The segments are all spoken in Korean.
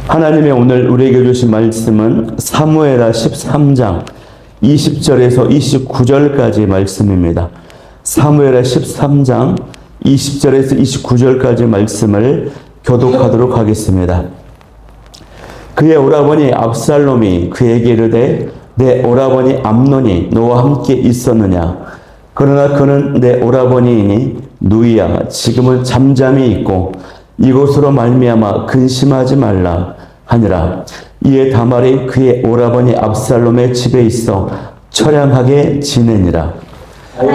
하나님의 오늘 우리에게 주신 말씀은 사무엘하 13장 20절에서 29절까지 말씀입니다. 사무엘하 13장 20절에서 29절까지 말씀을 교독하도록 하겠습니다. 그의 오라버니 압살롬이 그에게 이르되 내 오라버니 암논이 너와 함께 있었느냐? 그러나 그는 내 오라버니이니 누이야 지금은 잠잠히 있고 이곳으로 말미암아 근심하지 말라 하니라. 이에 다말이 그의 오라버니 압살롬의 집에 있어 처량하게 지내니라.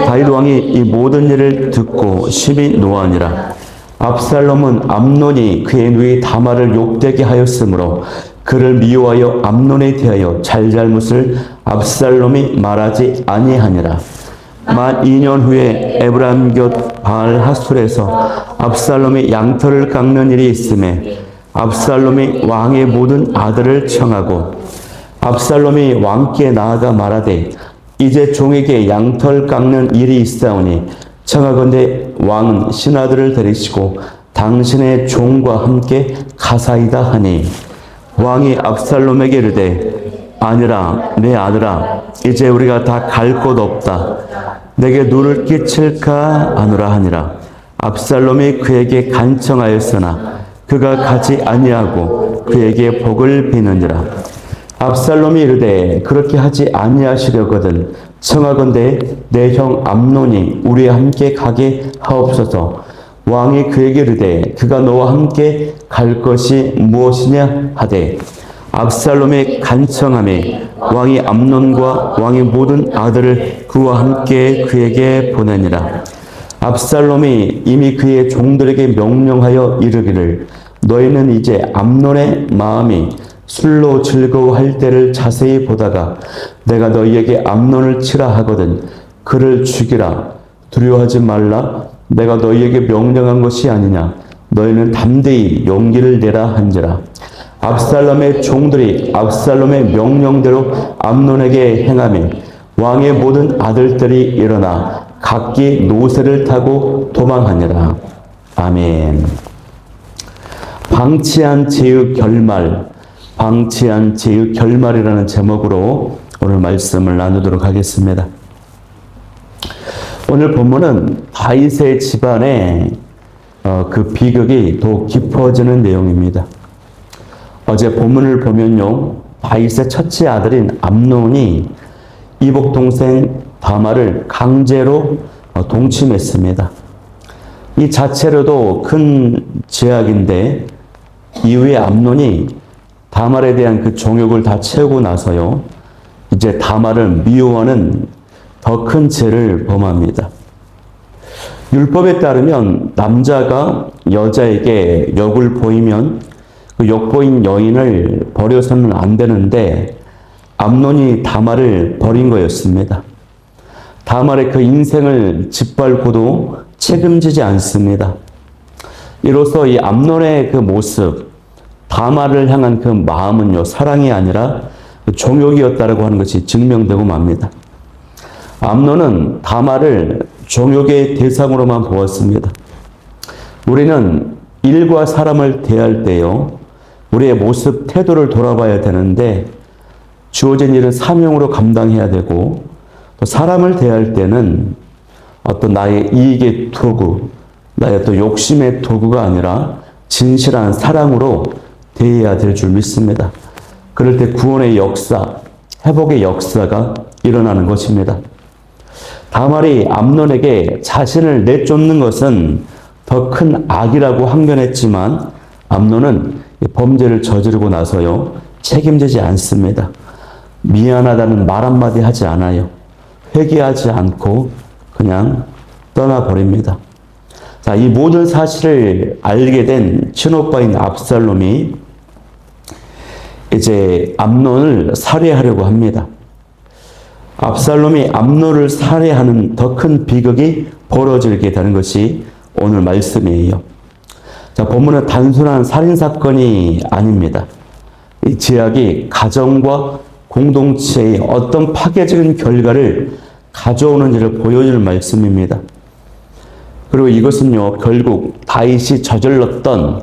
다윗 왕이 이 모든 일을 듣고 심히 노하니라. 압살롬은 암논이 그의 누이 다말을 욕되게 하였으므로 그를 미워하여 암논에 대하여 잘잘못을 압살롬이 말하지 아니하니라. 만 2년 후에 에브라임 곁 바알 하술에서 압살롬이 양털을 깎는 일이 있음에 압살롬이 왕의 모든 아들을 청하고 압살롬이 왕께 나아가 말하되 이제 종에게 양털 깎는 일이 있사오니 청하건대 왕은 신하들을 데리시고 당신의 종과 함께 가사이다 하니 왕이 압살롬에게 이르되 아니라 내 아들아 이제 우리가 다 갈 곳 없다. 내게 누를 끼칠까 하노라 하니라. 압살롬이 그에게 간청하였으나 그가 가지 아니하고 그에게 복을 비느니라. 압살롬이 이르되 그렇게 하지 아니하시려거든 청하건대 내 형 암논이 우리와 함께 가게 하옵소서. 왕이 그에게 이르되 그가 너와 함께 갈 것이 무엇이냐 하되 압살롬의 간청함에 왕이 암논과 왕의 모든 아들을 그와 함께 그에게 보내니라. 압살롬이 이미 그의 종들에게 명령하여 이르기를 너희는 이제 암논의 마음이 술로 즐거워할 때를 자세히 보다가 내가 너희에게 암논을 치라 하거든 그를 죽이라. 두려워하지 말라. 내가 너희에게 명령한 것이 아니냐. 너희는 담대히 용기를 내라 한지라. 압살롬의 종들이 압살롬의 명령대로 암논에게 행하며 왕의 모든 아들들이 일어나 각기 노새를 타고 도망하니라. 아멘. 방치한 제의 결말, 방치한 제의 결말이라는 제목으로 오늘 말씀을 나누도록 하겠습니다. 오늘 본문은 다윗의 집안의 그 비극이 더욱 깊어지는 내용입니다. 어제 본문을 보면요, 다윗의 첫째 아들인 암논이 이복 동생 다말을 강제로 동침했습니다. 이 자체로도 큰 죄악인데 이후에 암논이 다말에 대한 그 정욕을 다 채우고 나서요, 이제 다말을 미워하는 더 큰 죄를 범합니다. 율법에 따르면 남자가 여자에게 욕을 보이면 그 욕보인 여인을 버려서는 안 되는데 암논이 다말을 버린 거였습니다. 다말의 그 인생을 짓밟고도 책임지지 않습니다. 이로써 이 암논의 그 모습, 다말을 향한 그 마음은요, 사랑이 아니라 종욕이었다라고 하는 것이 증명되고 맙니다. 암논은 다말을 종욕의 대상으로만 보았습니다. 우리는 일과 사람을 대할 때요, 우리의 모습, 태도를 돌아봐야 되는데 주어진 일은 사명으로 감당해야 되고 또 사람을 대할 때는 어떤 나의 이익의 도구, 나의 또 욕심의 도구가 아니라 진실한 사랑으로 대해야 될 줄 믿습니다. 그럴 때 구원의 역사, 회복의 역사가 일어나는 것입니다. 다말이 암논에게 자신을 내쫓는 것은 더 큰 악이라고 항변했지만 암논은 범죄를 저지르고 나서요, 책임지지 않습니다. 미안하다는 말 한마디 하지 않아요. 회개하지 않고 그냥 떠나버립니다. 자, 이 모든 사실을 알게 된 친오빠인 압살롬이 이제 암논을 살해하려고 합니다. 압살롬이 암논을 살해하는 더 큰 비극이 벌어지게 되는 것이 오늘 말씀이에요. 자, 본문은 단순한 살인사건이 아닙니다. 이 죄악이 가정과 공동체의 어떤 파괴적인 결과를 가져오는 일을 보여주는 말씀입니다. 그리고 이것은요, 결국 다윗이 저질렀던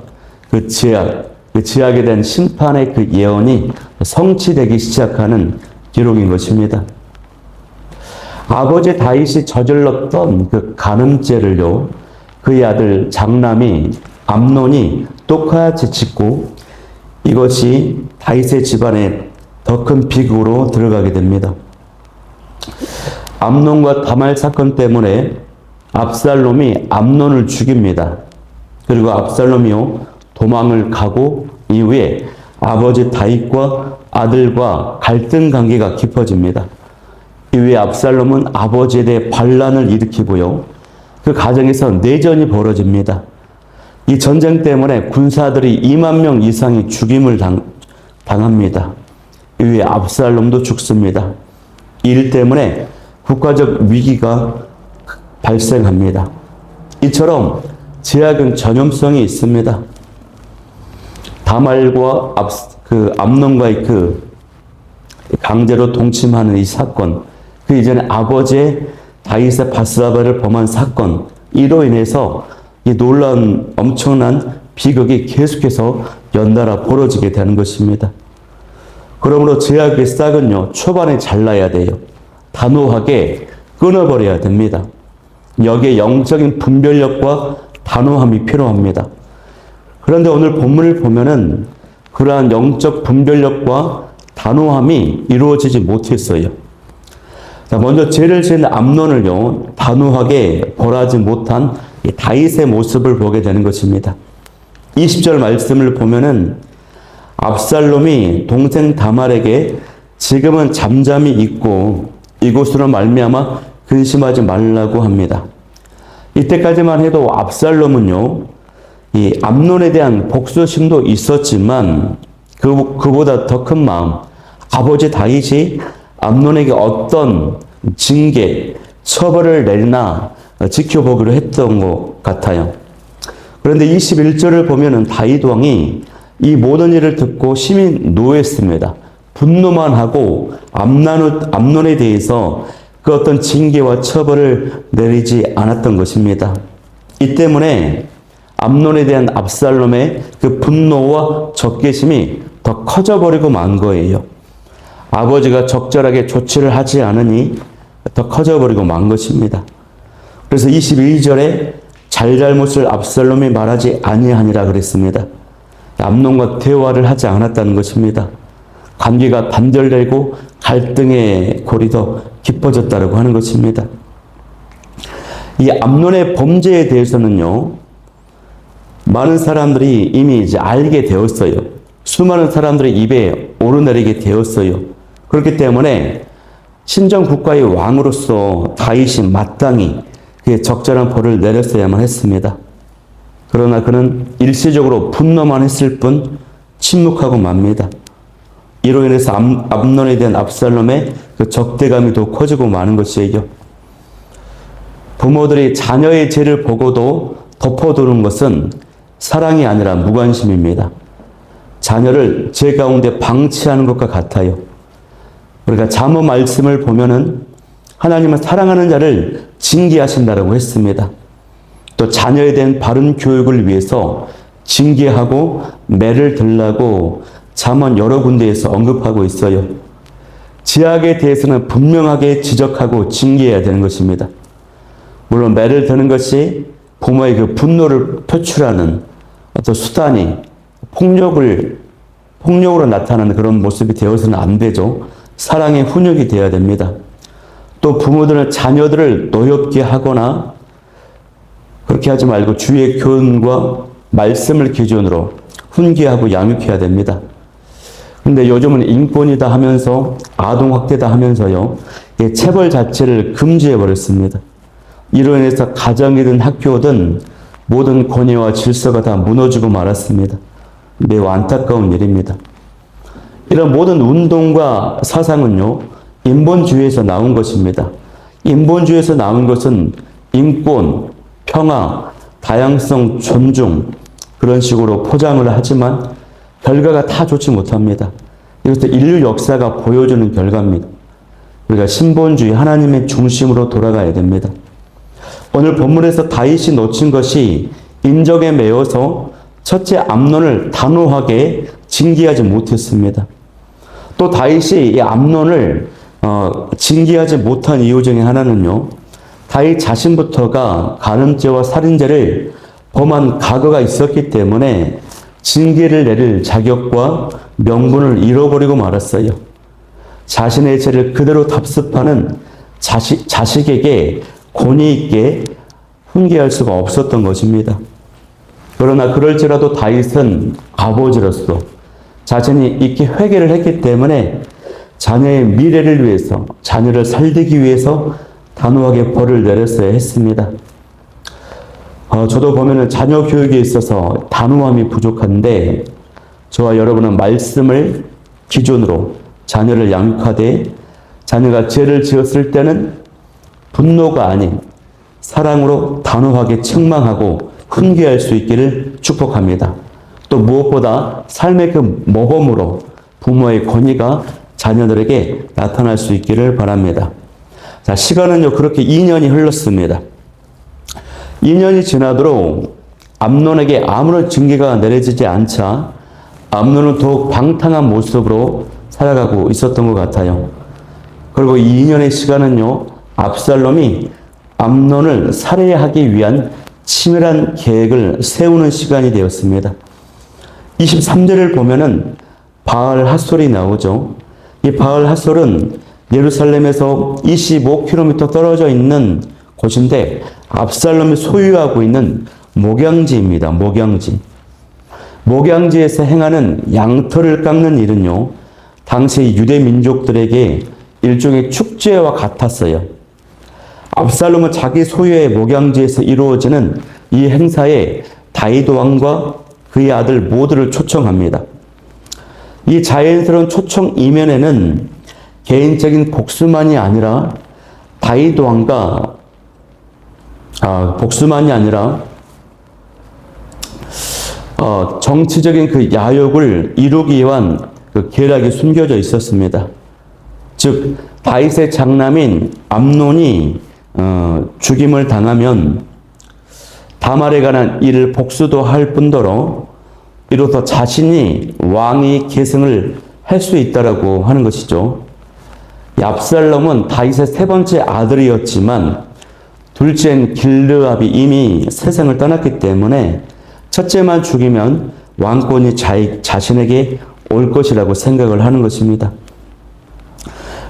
그 죄악, 그 지악에 대한 심판의 그 예언이 성취되기 시작하는 기록인 것입니다. 아버지 다윗이 저질렀던 그 간음죄를요, 그의 아들 장남이 암논이 똑같이 짓고 이것이 다윗의 집안에 더 큰 비극으로 들어가게 됩니다. 암논과 다말 사건 때문에 압살롬이 암논을 죽입니다. 그리고 압살롬이요 도망을 가고 이후에 아버지 다윗과 아들과 갈등 관계가 깊어집니다. 이후에 압살롬은 아버지에 대해 반란을 일으키고요. 그 과정에서 내전이 벌어집니다. 이 전쟁 때문에 군사들이 2만 명 이상이 죽임을 당합니다. 이후에 압살롬도 죽습니다. 이 일 때문에 국가적 위기가 발생합니다. 이처럼 제약은 전염성이 있습니다. 다말과 암논과의 그 강제로 동침하는 이 사건, 그 이전에 아버지의 다윗의 바스바를 범한 사건, 이로 인해서 이 놀라운 엄청난 비극이 계속해서 연달아 벌어지게 되는 것입니다. 그러므로 제약의 싹은요, 초반에 잘라야 돼요. 단호하게 끊어버려야 됩니다. 여기에 영적인 분별력과 단호함이 필요합니다. 그런데 오늘 본문을 보면은 그러한 영적 분별력과 단호함이 이루어지지 못했어요. 자, 먼저 죄를 지은 암논을요, 단호하게 벌하지 못한 다윗의 모습을 보게 되는 것입니다. 20절 말씀을 보면은 압살롬이 동생 다말에게 지금은 잠잠히 있고 이곳으로 말미암아 근심하지 말라고 합니다. 이때까지만 해도 압살롬은요, 이 암논에 대한 복수심도 있었지만 그보다 더 큰 마음, 아버지 다윗이 암논에게 어떤 징계, 처벌을 내리나 지켜보기로 했던 것 같아요. 그런데 21절을 보면은 다윗 왕이 이 모든 일을 듣고 심히 노했습니다. 분노만 하고 암논에 대해서 그 어떤 징계와 처벌을 내리지 않았던 것입니다. 이 때문에 암논에 대한 압살롬의 그 분노와 적개심이 더 커져버리고 만 거예요. 아버지가 적절하게 조치를 하지 않으니 더 커져버리고 만 것입니다. 그래서 22절에 잘잘못을 압살롬이 말하지 아니하니라 그랬습니다. 암논과 대화를 하지 않았다는 것입니다. 관계가 단절되고 갈등의 골이 더 깊어졌다고 하는 것입니다. 이 암논의 범죄에 대해서는요, 많은 사람들이 이미 이제 알게 되었어요. 수많은 사람들의 입에 오르내리게 되었어요. 그렇기 때문에 신정 국가의 왕으로서 다윗이 마땅히 그의 적절한 벌을 내렸어야만 했습니다. 그러나 그는 일시적으로 분노만 했을 뿐 침묵하고 맙니다. 이로 인해서 암논에 대한 압살롬의 그 적대감이 더 커지고 마는 것이에요. 부모들이 자녀의 죄를 보고도 덮어두는 것은 사랑이 아니라 무관심입니다. 자녀를 죄 가운데 방치하는 것과 같아요. 우리가 잠언 말씀을 보면은 하나님은 사랑하는 자를 징계하신다라고 했습니다. 또 자녀에 대한 바른 교육을 위해서 징계하고 매를 들라고 잠언 여러 군데에서 언급하고 있어요. 지악에 대해서는 분명하게 지적하고 징계해야 되는 것입니다. 물론 매를 드는 것이 부모의 그 분노를 표출하는 어떤 수단이 폭력으로 나타나는 그런 모습이 되어서는 안 되죠. 사랑의 훈육이 되어야 됩니다. 또 부모들은 자녀들을 노엽게 하거나 그렇게 하지 말고 주의 교훈과 말씀을 기준으로 훈계하고 양육해야 됩니다. 근데 요즘은 인권이다 하면서 아동학대다 하면서요, 체벌 자체를 금지해 버렸습니다. 이로 인해서 가정이든 학교든 모든 권위와 질서가 다 무너지고 말았습니다. 매우 안타까운 일입니다. 이런 모든 운동과 사상은요, 인본주의에서 나온 것입니다. 인본주의에서 나온 것은 인권, 평화, 다양성, 존중 그런 식으로 포장을 하지만 결과가 다 좋지 못합니다. 이것도 인류 역사가 보여주는 결과입니다. 우리가 신본주의, 하나님의 중심으로 돌아가야 됩니다. 오늘 본문에서 다윗이 놓친 것이 인적에 매여서 첫째 암논을 단호하게 징계하지 못했습니다. 또 다윗이 이 암논을 징계하지 못한 이유 중에 하나는요, 다윗 자신부터가 간음죄와 살인죄를 범한 과거가 있었기 때문에 징계를 내릴 자격과 명분을 잃어버리고 말았어요. 자신의 죄를 그대로 답습하는 자식에게 권위 있게 훈계할 수가 없었던 것입니다. 그러나 그럴지라도 다윗은 아버지로서 자신이 있게 회개를 했기 때문에 자녀의 미래를 위해서, 자녀를 살리기 위해서 단호하게 벌을 내렸어야 했습니다. 저도 보면은 자녀 교육에 있어서 단호함이 부족한데, 저와 여러분은 말씀을 기준으로 자녀를 양육하되, 자녀가 죄를 지었을 때는 분노가 아닌 사랑으로 단호하게 책망하고 훈계할 수 있기를 축복합니다. 또 무엇보다 삶의 그 모범으로 부모의 권위가 자녀들에게 나타날 수 있기를 바랍니다. 자, 시간은요, 그렇게 2년이 흘렀습니다. 2년이 지나도록 암논에게 아무런 징계가 내려지지 않자 암논은 더욱 방탕한 모습으로 살아가고 있었던 것 같아요. 그리고 2년의 시간은요, 압살롬이 암논을 살해하기 위한 치밀한 계획을 세우는 시간이 되었습니다. 23절을 보면은 바알 핫솔이 나오죠. 이 바알 핫솔은 예루살렘에서 25km 떨어져 있는 곳인데 압살롬이 소유하고 있는 목양지입니다. 목양지. 목양지에서 행하는 양털을 깎는 일은요, 당시 유대 민족들에게 일종의 축제와 같았어요. 압살롬은 자기 소유의 목양지에서 이루어지는 이 행사에 다윗 왕과 그의 아들 모두를 초청합니다. 이 자연스러운 초청 이면에는 개인적인 복수만이 아니라 다윗 왕과 복수만이 아니라 정치적인 그 야욕을 이루기 위한 그 계략이 숨겨져 있었습니다. 즉 다윗의 장남인 암논이 죽임을 당하면 다말에 관한 일을 복수도 할 뿐더러 이로써 자신이 왕위 계승을 할 수 있다라고 하는 것이죠. 압살롬은 다윗의 세 번째 아들이었지만 둘째인 길르압이 이미 세상을 떠났기 때문에 첫째만 죽이면 왕권이 자신에게 올 것이라고 생각을 하는 것입니다.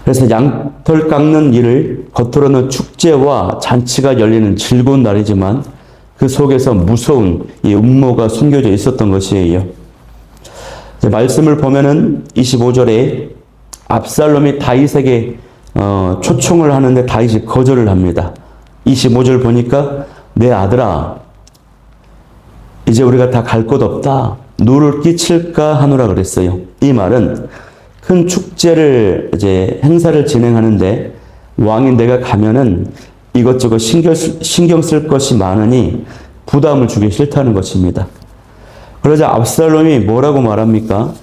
그래서 양털 깎는 일을 겉으로는 축제와 잔치가 열리는 즐거운 날이지만 그 속에서 무서운 이 음모가 숨겨져 있었던 것이에요. 말씀을 보면은 25절에 압살롬이 다윗에게 초청을 하는데 다윗이 거절을 합니다. 25절 보니까 내 아들아, 이제 우리가 다 갈 곳 없다. 누를 끼칠까 하노라 그랬어요. 이 말은 큰 축제를 이제 행사를 진행하는데 왕인 내가 가면은 이것저것 신경 쓸 것이 많으니 부담을 주기 싫다는 것입니다. 그러자 압살롬이 뭐라고 말합니까?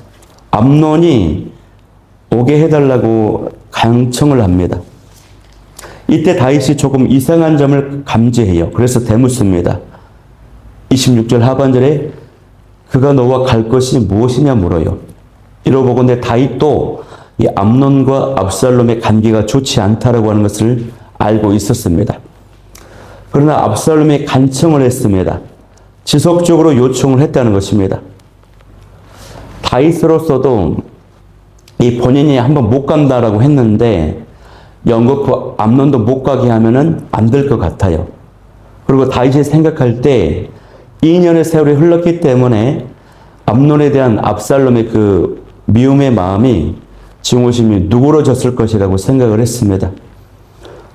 암논이 오게 해달라고 강청을 합니다. 이때 다윗이 조금 이상한 점을 감지해요. 그래서 대묻습니다. 26절 하반절에 그가 너와 갈 것이 무엇이냐 물어요. 이러보건대 다윗도 이 암논과 압살롬의 관계가 좋지 않다라고 하는 것을 알고 있었습니다. 그러나 압살롬이 간청을 했습니다. 지속적으로 요청을 했다는 것입니다. 다윗으로서도 이 본인이 한번 못 간다라고 했는데 연거푸 암논도 못 가게 하면은 안 될 것 같아요. 그리고 다윗이 생각할 때 2년의 세월이 흘렀기 때문에 암논에 대한 압살롬의 그 미움의 마음이 증오심이 누그러졌을 것이라고 생각을 했습니다.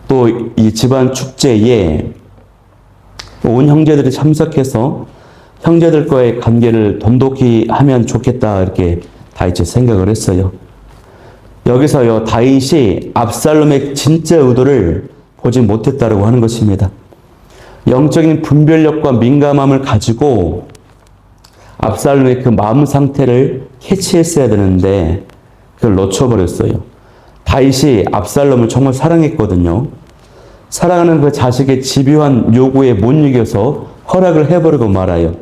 또 이 집안 축제에 온 형제들이 참석해서 형제들과의 관계를 돈독히 하면 좋겠다 이렇게 다윗이 생각을 했어요. 여기서요 다윗이 압살롬의 진짜 의도를 보지 못했다고 하는 것입니다. 영적인 분별력과 민감함을 가지고 압살롬의 그 마음 상태를 캐치했어야 되는데 그걸 놓쳐버렸어요. 다윗이 압살롬을 정말 사랑했거든요. 사랑하는 그 자식의 집요한 요구에 못 이겨서 허락을 해버리고 말아요.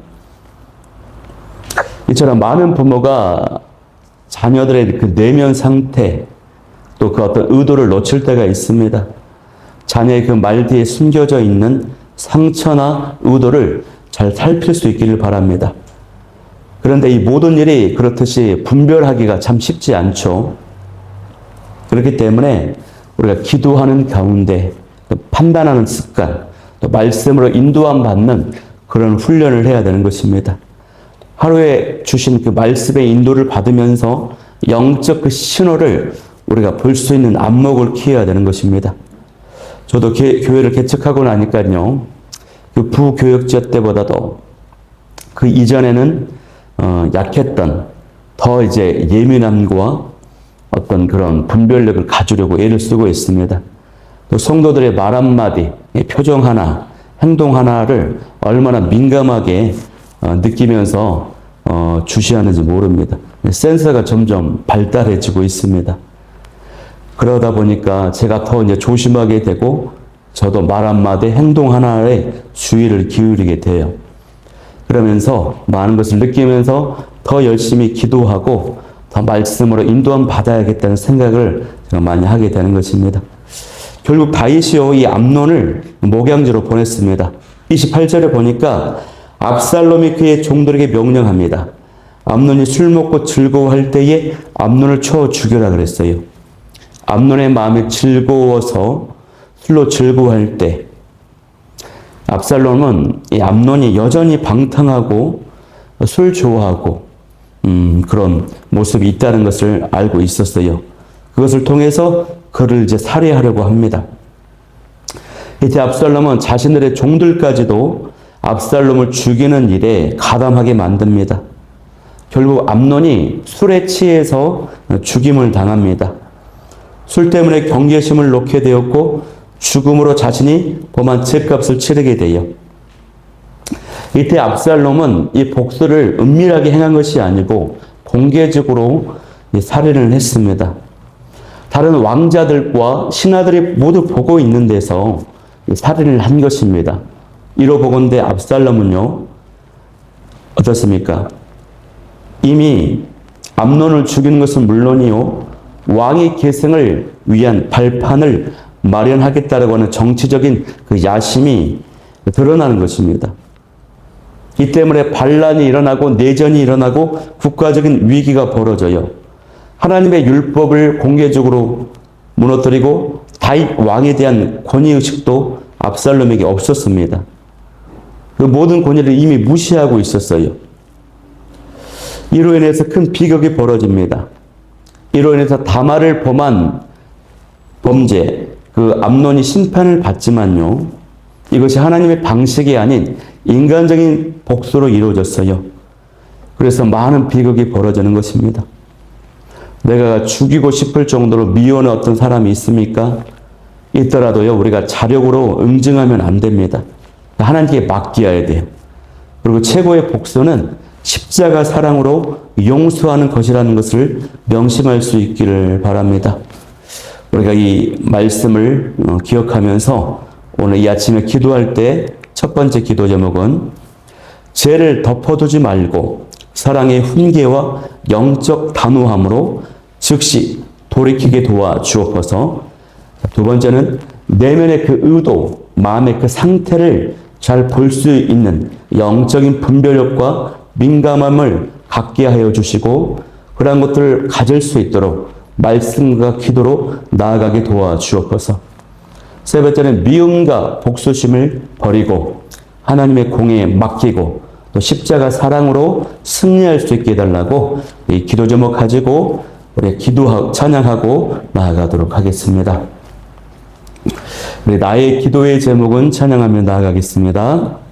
이처럼 많은 부모가 자녀들의 그 내면 상태, 또 그 어떤 의도를 놓칠 때가 있습니다. 자녀의 그 말 뒤에 숨겨져 있는 상처나 의도를 잘 살필 수 있기를 바랍니다. 그런데 이 모든 일이 그렇듯이 분별하기가 참 쉽지 않죠. 그렇기 때문에 우리가 기도하는 가운데 판단하는 습관, 또 말씀으로 인도함 받는 그런 훈련을 해야 되는 것입니다. 하루에 주신 그 말씀의 인도를 받으면서 영적 그 신호를 우리가 볼 수 있는 안목을 키워야 되는 것입니다. 저도 교회를 개척하고 나니까요, 그 부교역자 때보다도 그 이전에는 약했던 더 이제 예민함과 어떤 그런 분별력을 가지려고 애를 쓰고 있습니다. 또 성도들의 말 한마디, 표정 하나, 행동 하나를 얼마나 민감하게 느끼면서 주시하는지 모릅니다. 센서가 점점 발달해지고 있습니다. 그러다 보니까 제가 더 이제 조심하게 되고 저도 말 한마디, 행동 하나에 주의를 기울이게 돼요. 그러면서 많은 것을 느끼면서 더 열심히 기도하고 더 말씀으로 인도함 받아야겠다는 생각을 제가 많이 하게 되는 것입니다. 결국 다윗이요, 이 암논을 목양지로 보냈습니다. 28절에 보니까 압살롬이 그의 종들에게 명령합니다. 암논이 술 먹고 즐거워할 때에 암논을 쳐 죽여라 그랬어요. 암논의 마음이 즐거워서 술로 즐거워할 때 압살롬은 이 암논이 여전히 방탕하고 술 좋아하고 그런 모습이 있다는 것을 알고 있었어요. 그것을 통해서 그를 이제 살해하려고 합니다. 이때 압살롬은 자신들의 종들까지도 압살롬을 죽이는 일에 가담하게 만듭니다. 결국 암논이 술에 취해서 죽임을 당합니다. 술 때문에 경계심을 놓게 되었고 죽음으로 자신이 범한 죄값을 치르게 돼요. 이때 압살롬은 이 복수를 은밀하게 행한 것이 아니고 공개적으로 살인을 했습니다. 다른 왕자들과 신하들이 모두 보고 있는 데서 살인을 한 것입니다. 이로 보건대 압살롬은요, 어떻습니까? 이미 암논을 죽이는 것은 물론이요, 왕의 계승을 위한 발판을 마련하겠다라고 하는 정치적인 그 야심이 드러나는 것입니다. 이 때문에 반란이 일어나고 내전이 일어나고 국가적인 위기가 벌어져요. 하나님의 율법을 공개적으로 무너뜨리고 다윗 왕에 대한 권위의식도 압살롬에게 없었습니다. 그 모든 권위를 이미 무시하고 있었어요. 이로 인해서 큰 비극이 벌어집니다. 이로 인해서 다말을 범한 범죄, 그 암논이 심판을 받지만요, 이것이 하나님의 방식이 아닌 인간적인 복수로 이루어졌어요. 그래서 많은 비극이 벌어지는 것입니다. 내가 죽이고 싶을 정도로 미워하는 어떤 사람이 있습니까? 있더라도요, 우리가 자력으로 응징하면 안 됩니다. 하나님께 맡겨야 돼요. 그리고 최고의 복수는 십자가 사랑으로 용서하는 것이라는 것을 명심할 수 있기를 바랍니다. 우리가 이 말씀을 기억하면서 오늘 이 아침에 기도할 때 첫 번째 기도 제목은 죄를 덮어두지 말고 사랑의 훈계와 영적 단호함으로 즉시 돌이키게 도와 주옵소서. 두 번째는 내면의 그 의도, 마음의 그 상태를 잘 볼 수 있는 영적인 분별력과 민감함을 갖게 하여 주시고 그러한 것들을 가질 수 있도록 말씀과 기도로 나아가게 도와 주옵소서. 세 번째는 미움과 복수심을 버리고 하나님의 공에 맡기고 또 십자가 사랑으로 승리할 수 있게 해달라고 이 기도 제목 가지고 우리 기도하고 찬양하고 나아가도록 하겠습니다. 우리 나의 기도의 제목은 찬양하며 나아가겠습니다.